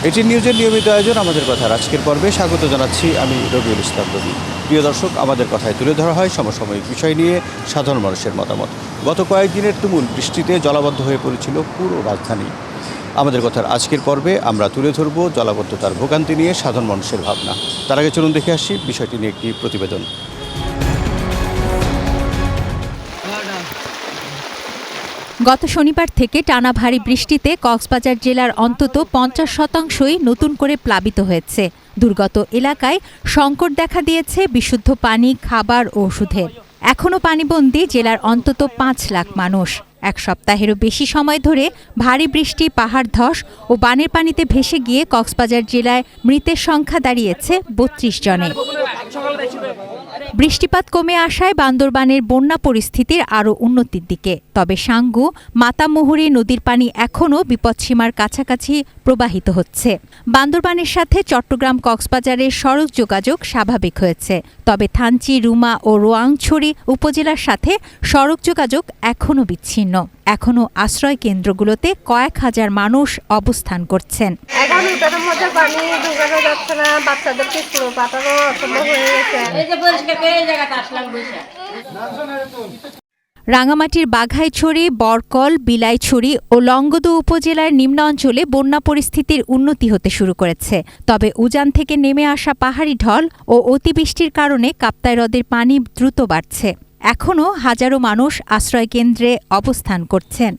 এটি নিউজের নিয়মিত আয়োজন আমাদের কথার আজকের পর্বে স্বাগত জানাচ্ছি আমি রবিউল ইসলাম রবি। প্রিয় দর্শক, আমাদের কথায় তুলে ধরা হয় সমসাময়িক বিষয় নিয়ে সাধারণ মানুষের মতামত। গত কয়েকদিনের তুমুল বৃষ্টিতে জলাবদ্ধ হয়ে পড়েছিল পুরো রাজধানী। আমাদের কথার আজকের পর্বে আমরা তুলে ধরব জলাবদ্ধতার ভোগান্তি নিয়ে সাধারণ মানুষের ভাবনা। তার আগে চলুন দেখে আসি বিষয়টি নিয়ে একটি প্রতিবেদন। গত শনিবার থেকে টানা ভারী বৃষ্টিতে কক্সবাজার জেলার অন্তত ৫০% নতুন করে প্লাবিত হয়েছে। দুর্গত এলাকায় সংকট দেখা দিয়েছে বিশুদ্ধ পানি, খাবার ও ওষুধের। এখনও পানিবন্দী জেলার অন্তত ৫ লাখ মানুষ। এক সপ্তাহেরও বেশি সময় ধরে ভারী বৃষ্টি, পাহাড় ধস ও বানের পানিতে ভেসে গিয়ে কক্সবাজার জেলায় মৃতের সংখ্যা দাঁড়িয়েছে ৩২ জনে। বৃষ্টিপাত কমে আসায় বান্দরবানের বন্যা পরিস্থিতির আরও উন্নতির দিকে। তবে সাঙ্গু, মাতামুহুরী নদীর পানি এখনও বিপদসীমার কাছাকাছি প্রবাহিত হচ্ছে। বান্দরবানের সাথে চট্টগ্রাম কক্সবাজারের সড়ক যোগাযোগ স্বাভাবিক হয়েছে। তবে থানচি, রুমা ও রোয়াংছড়ি উপজেলার সাথে সড়ক যোগাযোগ এখনও বিচ্ছিন্ন। এখনও আশ্রয় কেন্দ্রগুলোতে কয়েক হাজার মানুষ অবস্থান করছেন। রাঙামাটির বাঘাইছড়ি, বরকল, বিলাইছড়ি ও লংগদু উপজেলার নিম্নাঞ্চলে বন্যা পরিস্থিতির উন্নতি হতে শুরু করেছে। তবে উজান থেকে নেমে আসা পাহাড়ি ঢল ও অতিবৃষ্টির কারণে কাপ্তাই হ্রদের পানি দ্রুত বাড়ছে। এখনও হাজারো মানুষ আশ্রয়কেন্দ্রে অবস্থান করছেন।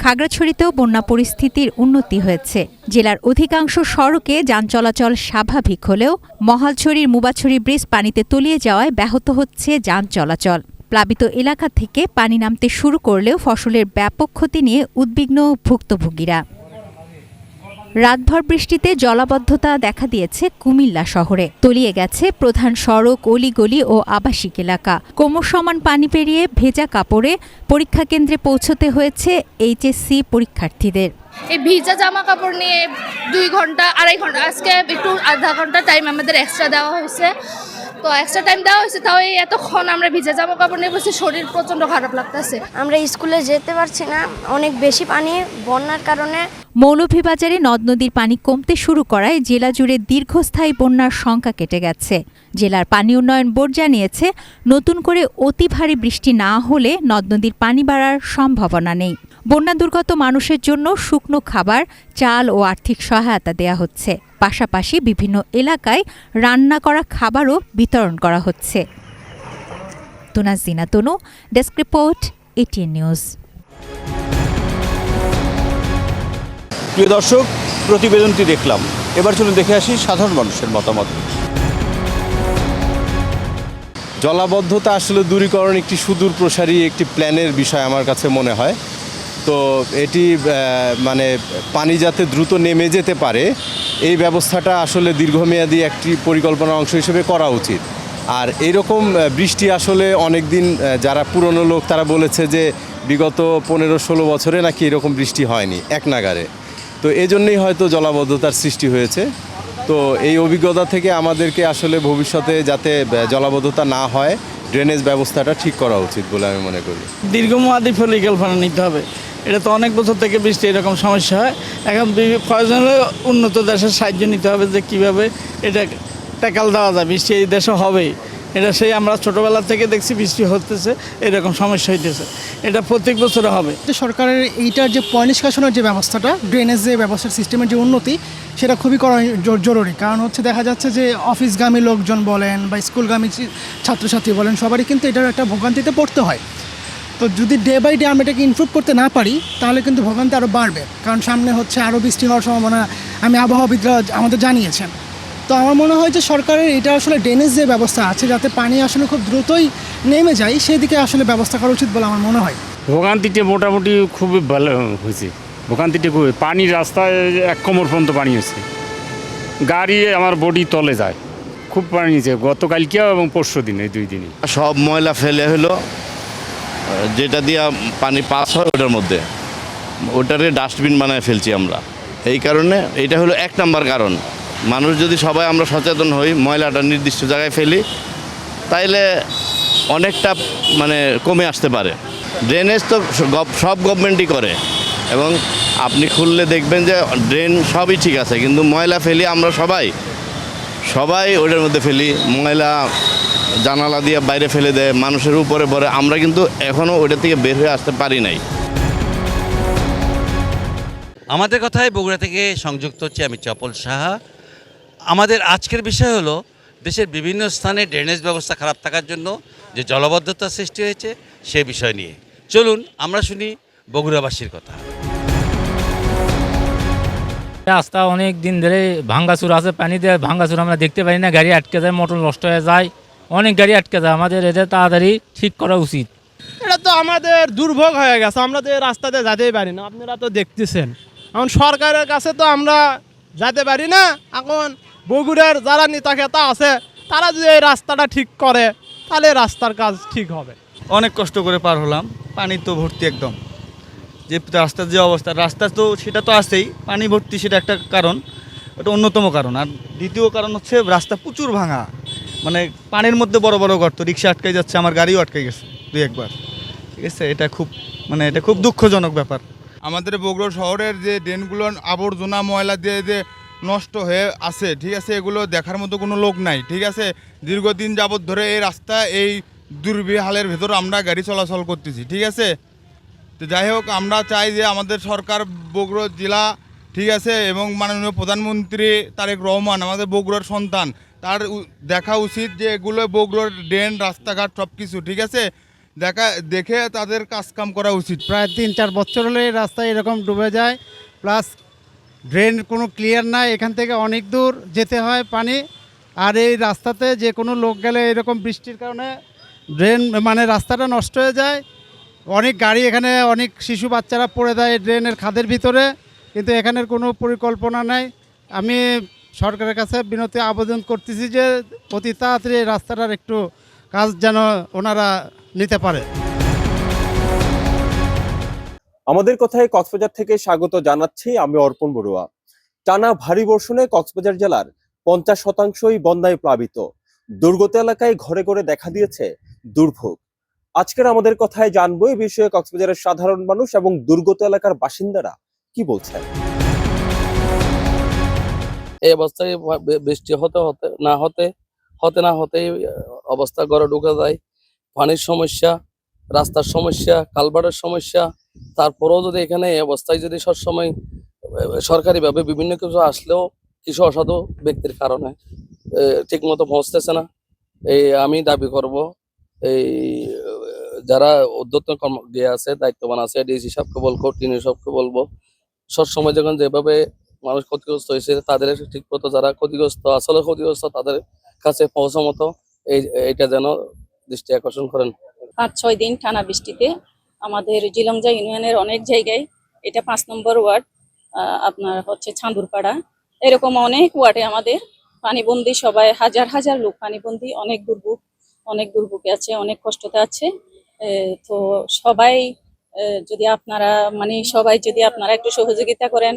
খাগড়াছড়িতেও বন্যা পরিস্থিতির উন্নতি হয়েছে। জেলার অধিকাংশ সড়কে যান চলাচল স্বাভাবিক হলেও মহালছড়ির মুবাছড়ি ব্রিজ পানিতে তলিয়ে যাওয়ায় ব্যাহত হচ্ছে যান চলাচল। প্লাবিত এলাকা থেকে পানি নামতে শুরু করলেও ফসলের ব্যাপক ক্ষতি নিয়ে উদ্বিগ্ন ভুক্তভোগীরা। রাতভর বৃষ্টিতে জলাবদ্ধতা দেখা দিয়েছে কুমিল্লা শহরে। তলিয়ে গেছে প্রধান সড়ক, অলিগলি ও আবাসিক এলাকা। কোমর সমান পানি পেরিয়ে ভেজা কাপড়ে পরীক্ষা কেন্দ্রে পৌঁছতে হয়েছে এইচএসসি পরীক্ষার্থীদের। এই ভিজা জামা কাপড় নিয়ে 2 ঘন্টা 2.5 ঘন্টা, আজকে একটু আধা ঘন্টা টাইম আমাদের এক্সট্রা দেওয়া হয়েছে। তো এক্সট্রা টাইম দেওয়া হয়েছে, তাও এই এতক্ষণ আমরা ভিজা জামা কাপড় নিয়ে বসে শরীর প্রচণ্ড খারাপ লাগতেছে। আমরা স্কুলে যেতে পারছি না, অনেক বেশি পানি বন্যার কারণে। মৌলভীবাজারে নদ নদীর পানি কমতে শুরু করায় জেলা জুড়ে দীর্ঘস্থায়ী বন্যার শঙ্কা কেটে গেছে। জেলার পানি উন্নয়ন বোর্ড জানিয়েছে, নতুন করে অতি ভারী বৃষ্টি না হলে নদ নদীর পানি বাড়ার সম্ভাবনা নেই। বন্যা দুর্গত মানুষের জন্য শুকনো খাবার, চাল ও আর্থিক সহায়তা দেয়া হচ্ছে। পাশাপাশি বিভিন্ন এলাকায় রান্না করা খাবারও বিতরণ করা হচ্ছে। তুনাজিনা তনু, ডেস্ক রিপোর্ট, এটিএন নিউজ। প্রিয় দর্শক, প্রতিবেদনটি দেখলাম। এবার চলুন দেখে আসি সাধারণ মানুষের মতামত। জলাবদ্ধতা আসলে দূরীকরণ একটি সুদূর প্রসারী একটি প্ল্যানের বিষয় আমার কাছে মনে হয়। তো এটি মানে পানি যাতে দ্রুত নেমে যেতে পারে, এই ব্যবস্থাটা আসলে দীর্ঘমেয়াদী একটি পরিকল্পনার অংশ হিসেবে করা উচিত। আর এইরকম বৃষ্টি আসলে অনেক দিন, যারা পুরনো লোক তারা বলেছে যে বিগত 15-16 বছরে নাকি এরকম বৃষ্টি হয়নি এক নাগারে। তো এই জন্যই হয়তো জলাবদ্ধতার সৃষ্টি হয়েছে। তো এই অভিজ্ঞতা থেকে আমাদেরকে আসলে ভবিষ্যতে যাতে জলাবদ্ধতা না হয়, ড্রেনেজ ব্যবস্থাটা ঠিক করা উচিত বলে আমি মনে করি। দীর্ঘমেয়াদী পরিকল্পনা নিতে হবে। এটা তো অনেক বছর থেকে বৃষ্টি এরকম সমস্যা হয়। এখন প্রয়োজন হলে উন্নত দেশের সাহায্য নিতে হবে যে কীভাবে এটা ট্যাকল দেওয়া যায়। বৃষ্টি এই দেশে হবেই, এটা সেই আমরা ছোটোবেলা থেকে দেখছি বৃষ্টি হতেছে, এরকম সমস্যা হইতেছে। এটা প্রত্যেক বছরে হবে। সরকারের এইটার যে পয় নিষ্কাশনের যে ব্যবস্থাটা, ড্রেনেজ যে ব্যবস্থার সিস্টেমের যে উন্নতি, সেটা খুবই করা জরুরি। কারণ হচ্ছে দেখা যাচ্ছে যে অফিসগামী লোকজন বলেন বা স্কুলগামী ছাত্রছাত্রী বলেন, সবারই কিন্তু এটার একটা ভোগান্তিতে পড়তে হয়। তো যদি ডে বাই ডে আমরা এটাকে ইমপ্রুভ করতে না পারি, তাহলে কিন্তু ভোগান্তি আরও বাড়বে। কারণ সামনে হচ্ছে আরও বৃষ্টি হওয়ার সম্ভাবনা আমি আবহাওয়াবিদরা আমাদের জানিয়েছেন। তো আমার মনে হয় যে সরকারের এটা আসলে ড্রেনেজ যে ব্যবস্থা আছে, যাতে পানি আসলে খুব দ্রুতই নেমে যায়, সেদিকে আসলে ব্যবস্থা করা উচিত বলে আমার মনে হয়। ভোগান্তিটা মোটামুটি খুবই ভালো হয়েছে। ভোগান্তিটা খুবই, পানি রাস্তায় 1 কোমর পর্যন্ত পানি হয়েছে। গাড়ি আমার বডি তলে যায়, খুব পানি নিয়েছে গতকালকেও এবং পরশু দিনে, 2 দিনই। সব ময়লা ফেলে হলো, যেটা দিয়ে পানি পাস হয় ওটার মধ্যে, ওটারে ডাস্টবিন বানায় ফেলছি আমরা। এই কারণে এটা হলো 1 নাম্বার কারণ। মানুষ যদি সবাই আমরা সচেতন হই, ময়লাটা নির্দিষ্ট জায়গায় ফেলি, তাইলে অনেকটা মানে কমে আসতে পারে। ড্রেনেজ তো সব গভর্নমেন্টই করে, এবং আপনি খুললে দেখবেন যে ড্রেন সবই ঠিক আছে, কিন্তু ময়লা ফেলি আমরা সবাই ওটার মধ্যে ফেলি, ময়লা জানালা দিয়ে বাইরে ফেলে দেয়, মানুষের উপরে পড়ে, আমরা কিন্তু এখনও ওইটা থেকে বের হয়ে আসতে পারি নাই। আমাদের কথায় বগুড়া থেকে সংযুক্ত হচ্ছে আমি চপল সাহা। আমাদের আজকের বিষয় হলো দেশের বিভিন্ন স্থানে ড্রেনেজ ব্যবস্থা খারাপ থাকার জন্য যে জলাবদ্ধতা সৃষ্টি হয়েছে সে বিষয় নিয়ে। চলুন আমরা শুনি বগুড়াবাসীর কথা। রাস্তা অনেক দিন ধরে ভাঙ্গাচুর আছে, পানি দিয়ে ভাঙ্গাচুর আমরা দেখতে পারি না, গাড়ি আটকে যায়, মোটর নষ্ট হয়ে যায়, অনেক গাড়ি আটকে যায়। আমাদের এটা তাড়াতাড়ি ঠিক করা উচিত। এটা তো আমাদের দুর্ভোগ হয়ে গেছে, আমরা তো এই রাস্তাতে যেতেই পারি না, আপনারা তো দেখতেছেন। এখন সরকারের কাছে তো আমরা যেতে পারি না। এখন বগুড়ার যারা নেতা আছে তারা যদি এই রাস্তাটা ঠিক করে তাহলে রাস্তার কাজ ঠিক হবে। অনেক কষ্ট করে পার হলাম, পানি তো ভর্তি একদম। যে রাস্তার যে অবস্থা, রাস্তা তো সেটা তো আছেই, পানি ভর্তি সেটা একটা কারণ, ওটা অন্যতম কারণ। আর দ্বিতীয় কারণ হচ্ছে রাস্তা প্রচুর ভাঙা, মানে পানির মধ্যে বড় বড় গর্ত, রিক্সা আটকে যাচ্ছে, আমার গাড়িও আটকে গেছে 2-1 ঠিক আছে। এটা খুব দুঃখজনক ব্যাপার। আমাদের বগুড়া শহরের যে ড্রেনগুলো আবর্জনা ময়লা দিয়ে যে নষ্ট হয়ে আছে, ঠিক আছে, এগুলো দেখার মতো কোনো লোক নাই, ঠিক আছে। দীর্ঘদিন যাবৎ ধরে এই রাস্তা এই দুর্বিহালের ভেতর আমরা গাড়ি চলাচল করতেছি, ঠিক আছে। তো যাই হোক, আমরা চাই যে আমাদের সরকার বগুড়া জেলা, ঠিক আছে, এবং মাননীয় প্রধানমন্ত্রী তারেক রহমান আমাদের বগুড়ার সন্তান, তার দেখা উচিত যে এগুলো বগুড়ার ড্রেন রাস্তাঘাট সব কিছু, ঠিক আছে, দেখে তাদের কাজকাম করা উচিত। প্রায় 3-4 বছর হলে এই রাস্তা এরকম ডুবে যায়, প্লাস ড্রেন কোনো ক্লিয়ার নাই, এখান থেকে অনেক দূর যেতে হয় পানি। আর এই রাস্তাতে যে কোনো লোক গেলে এরকম বৃষ্টির কারণে ড্রেন মানে রাস্তাটা নষ্ট হয়ে যায়, অনেক গাড়ি এখানে, অনেক শিশু বাচ্চারা পড়ে যায় ড্রেনের খাদের ভিতরে, কিন্তু এখানের কোনো পরিকল্পনা নাই। আমি সরকারের কাছে বিনতি আবেদন করতেছি যে অতি তাড়াতাড়ি এই রাস্তাটার একটু কাজ যেন ওনারা নিতে পারে। আমাদের কথায় কক্সবাজার থেকে স্বাগত জানাচ্ছি আমি অর্পণ বড়ুয়া। টানা ভারী বর্ষণে কক্সবাজার জেলার 50% বন্যায় প্লাবিত, দুর্গত এলাকায় ঘরে ঘরে দেখা দিয়েছে দুর্ভোগ। আজকের আমাদের কথায় জানবো এই বিষয়ে কক্সবাজারের সাধারণ মানুষ এবং দুর্গত এলাকার বাসিন্দারা কি বলছেন। এই অবস্থায় বৃষ্টি হতে না হতে অবস্থা ঘরে ঢুকে যায়, পানির সমস্যা, রাস্তার সমস্যা, কালভার্টের সমস্যা। তারপরেও যদি এখানে এই অবস্থায় যদি সবসময় সরকারিভাবে বিভিন্ন কিছু আসলেও কিছু অসাধু ব্যক্তির কারণে ঠিকমতো পৌঁছতেছে না। আমি দাবি করব এই যারা উদ্যোক্তা গিয়ে আছে, দায়িত্ববান আছে, ডিসি সাহেবকে বলবো, টিনি সাহেবকে বলবো, সবসময় যখন যেভাবে মানুষ ক্ষতিগ্রস্ত হয়েছে তাদের ঠিকমতো যারা আসলে ক্ষতিগ্রস্ত তাদের কাছে পৌঁছা মতো এইটা যেন দৃষ্টি আকর্ষণ করেন। 5-6 দিন টানা বৃষ্টিতে আমাদের জিলংজা ইউনিয়নের অনেক জায়গায়, এটা 5 নম্বর ওয়ার্ড, আপনার হচ্ছে ছান্দুরপাড়া, এরকম অনেক ওয়ার্ডে আমাদের পানিবন্দী, সবাই হাজার হাজার লোক পানিবন্দী, অনেক দুর্ভোগে আছে, অনেক কষ্টতে আছে। তো সবাই যদি আপনারা একটু সহযোগিতা করেন,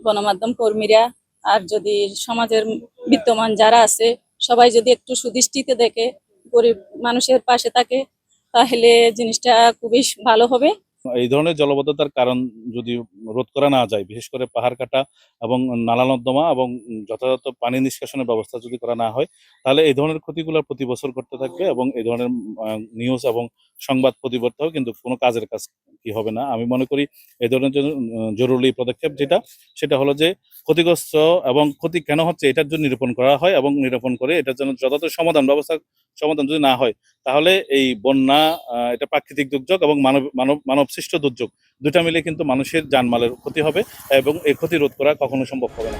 গণমাধ্যম কর্মীরা, আর যদি সমাজের বিদ্যমান যারা আছে সবাই যদি একটু সুদৃষ্টিতে দেখে গরিব মানুষের পাশে থাকে, তাহলে জিনিসটা খুবই ভালো হবে। এই ধরনের জলবদ্ধতার কারণ যদি রোধ করা না যায়, বিশেষ করে পাহাড় কাটা এবং নালা নর্দমা এবং যথাযথ পানি নিষ্কাশনের ব্যবস্থা যদি করা না হয়, তাহলে এই ধরনের ক্ষতিগুলো প্রতি বছর করতে থাকবে এবং এই ধরনের নিউজ এবং সংবাদ প্রতিবর্ত হবে, কিন্তু কোনো কাজের কাজ কি হবে না। আমি মনে করি এই ধরনের জরুরি পদক্ষেপ সেটা হলো যে ক্ষতিগ্রস্ত এবং ক্ষতি কেন হচ্ছে এটার জন্য নিরূপণ করা হয়, এবং নিরূপণ করে এটার জন্য যথাযথ সমাধান যদি না হয়, তাহলে এই বন্যা, এটা প্রাকৃতিক দুর্যোগ এবং মানব সৃষ্ট দুর্যোগ, দুটা মিলে কিন্তু মানুষের জানমালের ক্ষতি হবে এবং এই ক্ষতি রোধ করা কখনো সম্ভব হবে না।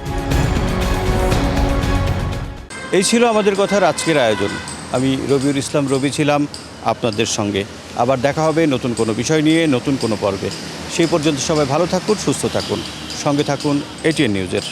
এই ছিল আমাদের কথার আজকের আয়োজন। আমি রবিউল ইসলাম রবি ছিলাম আপনাদের সঙ্গে। আবার দেখা হবে নতুন কোনো বিষয় নিয়ে, নতুন কোনো পর্বে। সেই পর্যন্ত সবাই ভালো থাকুন, সুস্থ থাকুন, সঙ্গে থাকুন এটিএন নিউজের।